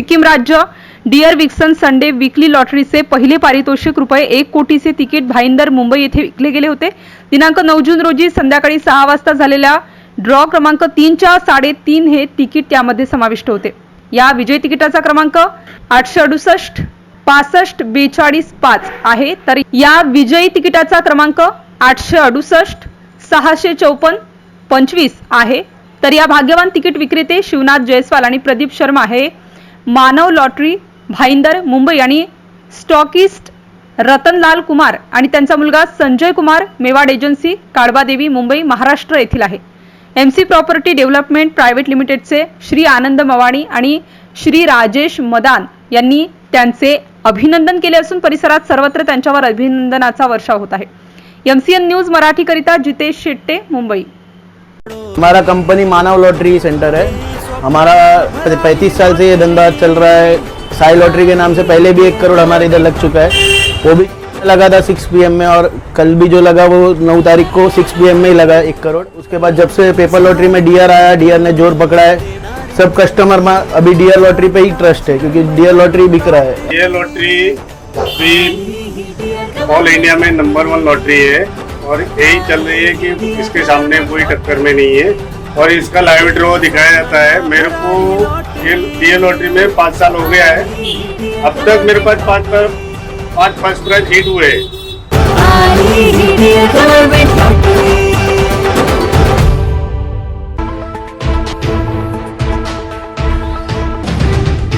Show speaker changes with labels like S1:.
S1: सिक्कीम राज्य dear vixen Sunday weekly लॉटरीचे पहिले पारितोषिक ₹1 कोटीचे तिकीट भाईंदर मुंबई येथे विकले गेले होते। दिनांक 9 जून रोजी संध्याकाळी 6 वाजता झालेल्या ड्रॉ क्रमांक 3च्या 3.5 हे तिकीट त्यामध्ये समाविष्ट होते। या विजयी तिकिटाचा क्रमांक 868 65 42 5 आहे, तर या विजयी तिकिटाचा क्रमांक 868 654 25 आहे। तर या भाग्यवान तिकीट विक्रेते शिवनाथ जयस्वाल आणि प्रदीप शर्मा हे मानव लॉटरी भाईंदर मुंबई आणि स्टॉकिस्ट रतनलाल कुमार आणि त्यांचा मुलगा संजय कुमार मेवाड एजन्सी काळबादेवी मुंबई महाराष्ट्र येथील आहे। MC प्रॉपर्टी डेव्हलपमेंट प्रायव्हेट लिमिटेडचे श्री आनंद मवाणी आणि श्री राजेश मदान यांनी त्यांचे अभिनंदन केले असून परिसरात सर्वत्र त्यांच्यावर अभिनंदनाचा वर्षाव होत आहे। MCN न्यूज मराठी करिता जितेश शेट्टे मुंबई।
S2: हमारा कंपनी मानव लॉटरी सेंटर है। हमारा 35 साल से ये धंधा चल रहा है। साई लॉटरी के नाम से पहले भी 1 करोड़ हमारे इधर लग चुका है। वो भी लगा था 6 PM में, और कल भी जो लगा वो 9 तारीख को 6 PM में ही लगा 1 करोड़। उसके बाद जब से पेपर लॉटरी में डीआर आया, डीआर ने जोर पकड़ा है। सब कस्टमर में अभी डीआर लॉटरी पे ही ट्रस्ट है, क्योंकि डीआर लॉटरी बिक रहा है।
S3: डीआर लॉटरी भी ऑल इंडिया में नंबर 1 लॉटरी है और यही चल रही है कि इसके सामने कोई टक्कर में नहीं है। और इसका लाइव ड्रॉ दिखाया जाता है। मेरे को ये डीआर लॉटरी में 5 साल हो गया है। अब तक मेरे पास 5 फर्स्ट प्राइज हिट हुए।